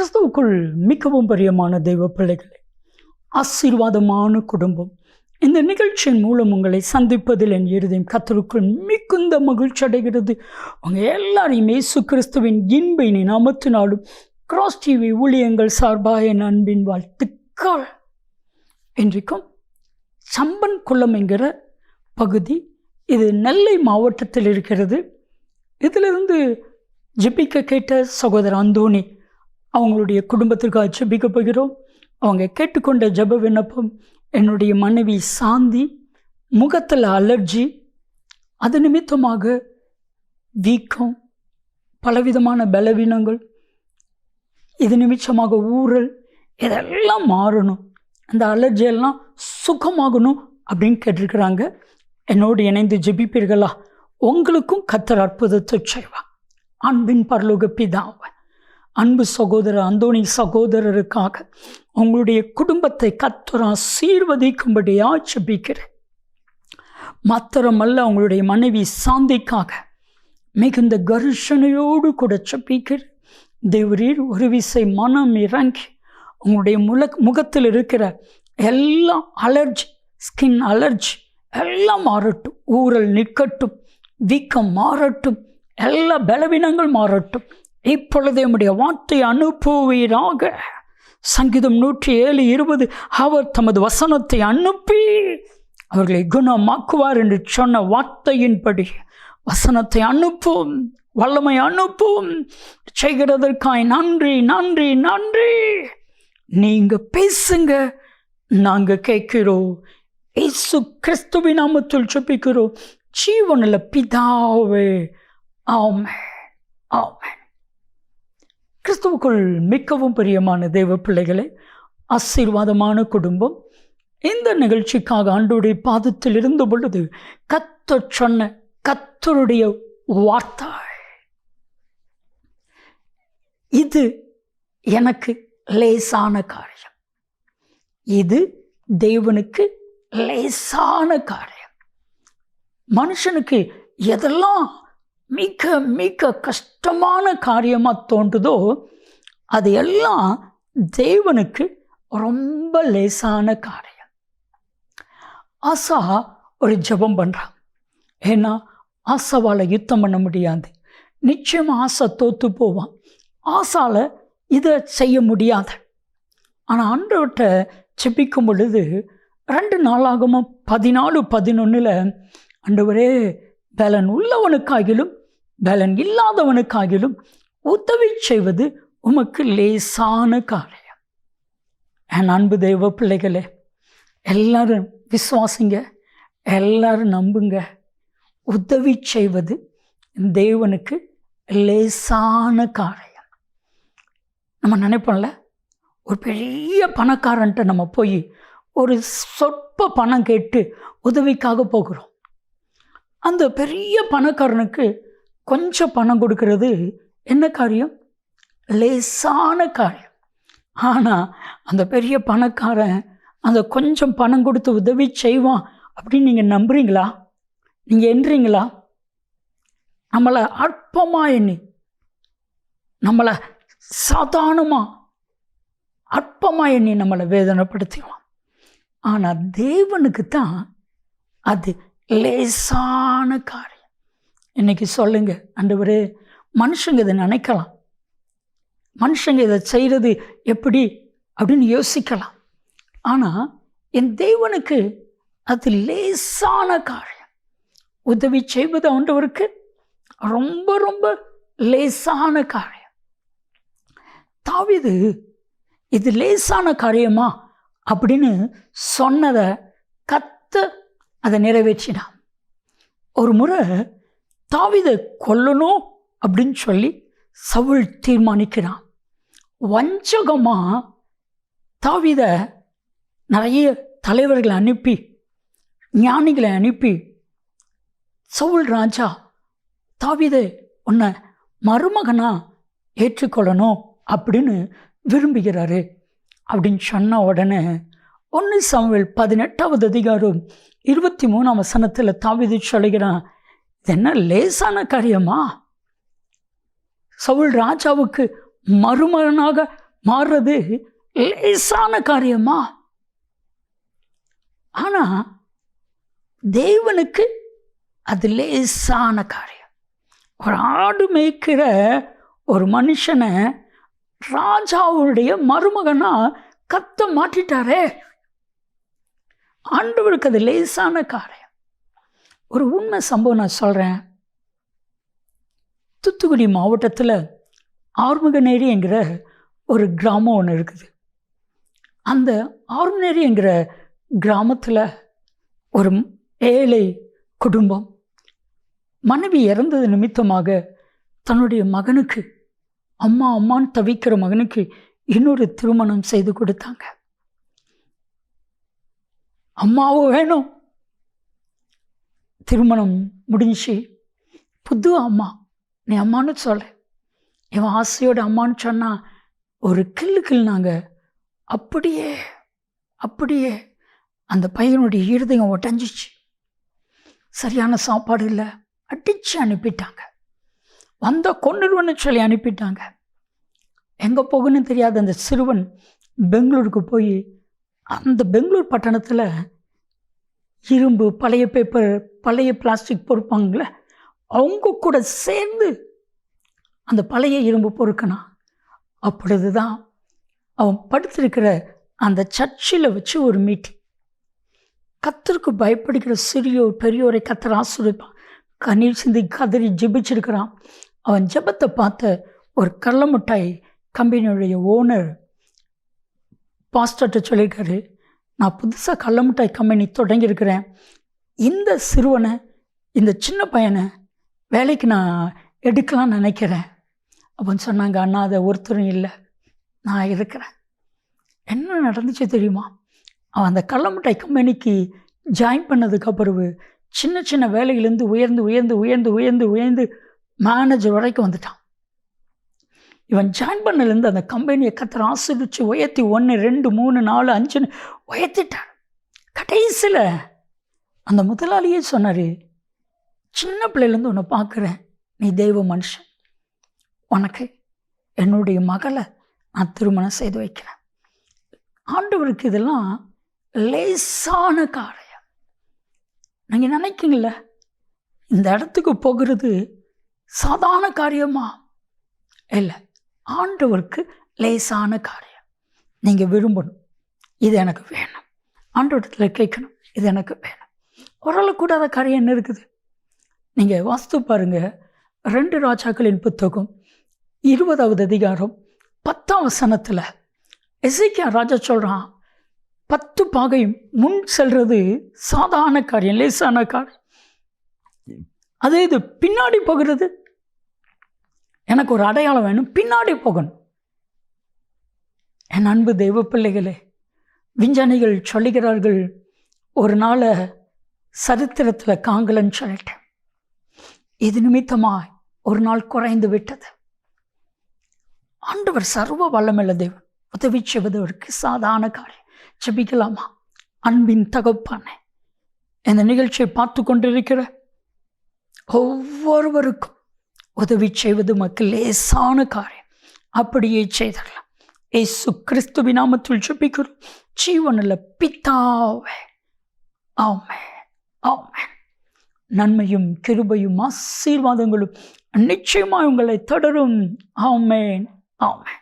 கிறிஸ்துவுக்குள் மிகவும் பிரியமான தெய்வ பிள்ளைகளே, ஆசீர்வாதமான குடும்பம், இந்த நிகழ்ச்சியின் மூலம் உங்களை சந்திப்பதில் என் இருதயம் கர்த்தருக்குள் மிகுந்த மகிழ்ச்சி அடைகிறது. உங்கள் எல்லாரையும் இயேசு கிறிஸ்துவின் இன்பை நாமத்தினாலும் கிராஸ் டிவி ஊழியங்கள் சார்பாக என் அன்பின் வாழ்த்துக்கள். இன்றைக்கும் சம்பன் குளம் என்கிற பகுதி, இது நெல்லை மாவட்டத்தில் இருக்கிறது. இதிலிருந்து ஜெபிக்க கேட்ட சகோதரர் அந்தோணி அவங்களுடைய குடும்பத்திற்காக ஜெபிக்க போகிறோம். அவங்க கேட்டுக்கொண்ட ஜெப விண்ணப்பம், என்னுடைய மனைவி சாந்தி முகத்தில் அலர்ஜி, அது நிமித்தமாக வீக்கம், பலவிதமான பலவீனங்கள், இது நிமித்தமாக ஊறல், இதெல்லாம் மாறணும், அந்த அலர்ஜியெல்லாம் சுகமாகணும் அப்படின்னு கேட்டிருக்கிறாங்க. என்னோடு இணைந்து ஜெபிப்பீர்களா? உங்களுக்கும் கர்த்தர் அற்புதத்தை செய்வார். அன்பின் பரலோக பிதாவே, அன்பு சகோதரர் அந்தோணி சகோதரருக்காக உங்களுடைய குடும்பத்தை கர்த்தர் ஆசீர்வதிக்கும்படியா ஜெபிக்கிறேன். மாத்திரமல்ல, அவங்களுடைய மனைவி சாந்திக்காக மிகுந்த கர்ஷனையோடு கூட ஜெபிக்கிறேன். தேவரீர் ஒரு விசை மனம் இறங்கி உங்களுடைய முகத்தில் இருக்கிற எல்லா அலர்ஜி, ஸ்கின் அலர்ஜி எல்லாம் மாறட்டும், ஊறல் நிற்கட்டும், வீக்கம் மாறட்டும், எல்லா பலவீனங்கள் மாறட்டும். இப்பொழுதே உம்முடைய வார்த்தை அனுப்புவீராக. சங்கீதம் 107:20, அவர் தமது வசனத்தை அனுப்பி அவர்களை குணமாக்குவார் என்று சொன்ன வார்த்தையின்படி வசனத்தை அனுப்பும், வல்லமை அனுப்பும். செய்கிறதற்காய் நன்றி நன்றி நன்றி. நீங்க பேசுங்க, நாங்க கேட்கிறோம். இயேசு கிறிஸ்துவின் நாமத்தில் ஜெபிக்கிறோம் ஜீவனுள்ள பிதாவே, ஆமென் ஆமென். கிறிஸ்துவுக்குள் மிகவும் பிரியமான தெய்வ பிள்ளைகளே, ஆசீர்வாதமான குடும்பம், இந்த நிகழ்ச்சிக்காக ஆண்டவருடைய பாதத்தில் இருந்த பொழுது கர்த்தர் சொன்ன கர்த்தருடைய வார்த்தை, இது எனக்கு லேசான காரியம், இது தேவனுக்கு லேசான காரியம். மனுஷனுக்கு எதெல்லாம் மிக மிக கஷ்டமான காரியமாக தோன்றுதோ அது எல்லாம் தேவனுக்கு ரொம்ப லேசான காரியம். ஆசா ஒரு ஜெபம் பண்ணுறான். ஏன்னா ஆசாவால் யுத்தம் பண்ண முடியாது, நிச்சயமாக ஆசா தோற்று போவான். ஆசால இதை செய்ய முடியாது. ஆனால் ஆண்டவர்கிட்ட ஜெபிக்கும் பொழுது 2 நாளாகமும் 14:11 ஆண்டவரே, பலன் உள்ளவனுக்காகிலும் பலன் இல்லாதவனுக்காகிலும் உதவி செய்வது உமக்கு லேசான காரியம். என் அன்பு தெய்வ பிள்ளைகளே, எல்லாரும் விசுவாசிங்க, எல்லாரும் நம்புங்க. உதவி செய்வது தேவனுக்கு லேசான காரியம். நம்ம நினைப்போம்ல, ஒரு பெரிய பணக்காரன்ட்ட நம்ம போய் ஒரு சொற்ப பணம் கேட்டு உதவிக்காக போகிறோம். அந்த பெரிய பணக்காரனுக்கு கொஞ்சம் பணம் கொடுக்கறது என்ன காரியம்? லேசான காரியம். ஆனால் அந்த பெரிய பணக்காரன் அந்த கொஞ்சம் பணம் கொடுத்து உதவி செய்வான் அப்படின்னு நீங்கள் நம்புறீங்களா? நீங்கள் எண்றீங்களா? நம்மளை அற்பமாக எண்ணி, நம்மளை சாதாரணமாக அற்பமாக எண்ணி நம்மளை வேதனைப்படுத்திடுவான். ஆனால் தேவனுக்கு தான் அது லேசான காரியம். இன்னைக்கு சொல்லுங்க, ஆண்டவரே, மனுஷங்க இதை நினைக்கலாம், மனுஷங்க இதை செய்கிறது எப்படி அப்படின்னு யோசிக்கலாம். ஆனால் என் தேவனுக்கு அது லேசான காரியம். உதவி செய்வது ஆண்டவருக்கு ரொம்ப ரொம்ப லேசான காரியம். தாவீது இது லேசான காரியமா அப்படின்னு சொன்னதை கர்த்தர் அதை நிறைவேற்றினான். ஒரு முறை தாவீதை கொல்லணும் அப்படின்னு சொல்லி சவுல் தீர்மானிக்கிறான். வஞ்சகமாக தாவீதை நிறைய தலைவர்களை அனுப்பி, ஞானிகளை அனுப்பி, சவுல் ராஜா தாவீதை உன்னை மருமகனா ஏற்றுக்கொள்ளணும் அப்படின்னு விரும்புகிறாரு அப்படின்னு சொன்ன உடனே 1 சாமுவேல் 18:23 தாவீது சொல்லுகிறான், இது என்ன லேசான காரியமா? சவுல் ராஜாவுக்கு மருமகனாக மாறுறது லேசான காரியமா? ஆனா தேவனுக்கு அது லேசான காரியம். ஒரு ஆடு மேய்க்கிற ஒரு மனுஷனை ராஜாவுடைய மருமகனா கத்த மாற்றிட்டாரே. ஆண்டவருக்கு அது லேசான காரியம். ஒரு உண்மை சம்பவம் நான் சொல்றேன். தூத்துக்குடி மாவட்டத்தில் ஆறுமுகநேரி என்கிற ஒரு கிராமம் ஒன்று இருக்குது. அந்த ஆறுமுகநேரி என்கிற கிராமத்தில் ஒரு ஏழை குடும்பம் மனைவி இறந்தது நிமித்தமாக தன்னுடைய மகனுக்கு, அம்மா அம்மான்னு தவிக்கிற மகனுக்கு இன்னொரு திருமணம் செய்து கொடுத்தாங்க. அம்மாவும் வேணும். திருமணம் முடிஞ்சு புது அம்மா, நீ அம்மானு சொல்ல. இவன் ஆசையோட அம்மான்னு சொன்னா ஒரு கிள்ளுனாங்க. அப்படியே அப்படியே அந்த பையனுடைய இருதயம் ஒட்டஞ்சிச்சு. சரியான சாப்பாடு இல்லை, அடிச்சு அனுப்பிட்டாங்க. வந்த கொண்டுருவன்னு சொல்லி அனுப்பிட்டாங்க. எங்கே போகணும்னு தெரியாத அந்த சிறுவன் பெங்களூருக்கு போய் அந்த பெங்களூர் பட்டணத்தில் இரும்பு, பழைய பேப்பர், பழைய பிளாஸ்டிக் பொறுப்பாங்களே, அவங்க கூட சேர்ந்து அந்த பழைய இரும்பு பொறுக்கணும். அப்பொழுதுதான் அவன் படுத்திருக்கிற அந்த சர்ச்சில் வச்சு ஒரு மீட்டிங். கர்த்தருக்கு பயப்படுகிற சிறியோர் பெரியோரை கர்த்தர் ஆசீர்வதிப்பான். கண்ணீர் சிந்தி கதறி ஜெபிச்சிருக்கிறான். அவன் ஜெபத்தை பார்த்த ஒரு கடல மிட்டாய் கம்பெனியுடைய ஓனர் பாஸ்டர்கிட்ட சொல்லியிருக்காரு, நான் புதுசாக கடல மிட்டாய் கம்பெனி தொடங்கியிருக்கிறேன். இந்த சிறுவனை, இந்த சின்ன பையனை வேலைக்கு நான் எடுக்கலாம்னு நினைக்கிறேன் அப்படின்னு சொன்னாங்க. அண்ணா, அதை ஒருத்தரும் இல்லை, நான் இருக்கிறேன். என்ன நடந்துச்சு தெரியுமா? அவன் அந்த கடல மிட்டாய் கம்பெனிக்கு ஜாயின் பண்ணதுக்கு பிறகு சின்ன சின்ன வேலையிலேருந்து உயர்ந்து உயர்ந்து உயர்ந்து உயர்ந்து உயர்ந்து மேனேஜர் வரைக்கும் வந்துட்டான். இவன் ஜாயின் பண்ணலேருந்து அந்த கம்பெனியை கர்த்தர் ஆசீர்வதிச்சு உயர்த்தி 1 2 3 4 5 உயர்த்திட்டான். கடைசியில் அந்த முதலாளியே சொன்னார், சின்ன பிள்ளையிலேருந்து உன்னை பார்க்குறேன், நீ தெய்வ மனுஷன், உனக்கு என்னுடைய மகளை நான் திருமணம் செய்து வைக்கிறேன். ஆண்டவருக்கு இதெல்லாம் லேசான காரியம். நீங்கள் நினைக்கிங்கள இந்த இடத்துக்கு போகிறது சாதாரண காரியமா? இல்லை, ஆண்டவருக்கு லேசான காரியம். நீங்கள் விரும்பணும், இது எனக்கு வேணும். ஆண்டவரத்தில் கேட்கணும், இது எனக்கு வேணும். வரக்கூடாத காரியம் என்ன இருக்குது? நீங்கள் வாஸ்து பாருங்கள். 2 ராஜாக்களின் புத்தகம் 20வது அதிகாரம் 10ஆம் வசனத்தில் எசேக்கியா ராஜா சொல்கிறான், 10 பாகையும் முன் செல்றது சாதாரண காரியம், லேசான காரியம். அதே இது பின்னாடி போகிறது, எனக்கு ஒரு அடையாளம் வேணும், பின்னாடி போகணும். என் அன்பு தெய்வ பிள்ளைகளே, விஞ்ஞானிகள் சொல்லுகிறார்கள், ஒரு நாளை சரித்திரத்தில் காங்கலன்னு சொல்லிட்டேன். இது நிமித்தமாய் ஒரு நாள் குறைந்து விட்டது. ஆண்டவர் சர்வ வல்லமையுள்ள தேவன், உதவி செய்வதற்கு சாதாரண காரியம். ஜெபிக்கலாமா? அன்பின் தகப்பனே, இந்த நிகழ்ச்சியை பார்த்து கொண்டிருக்கிற ஒவ்வொருவருக்கும் உதவி செய்வது மக்கள் லேசான காரியம். அப்படியே செய்தரலாம். இயேசு கிறிஸ்துவின் நாமத்தில் ஜெபிக்கிறோம் ஜீவனுள்ள பிதாவே, ஆமென், ஆமென். நன்மையும் கிருபையும் ஆசீர்வாதங்களும் நிச்சயமாக உங்களை தொடரும். ஆமென், ஆமென்.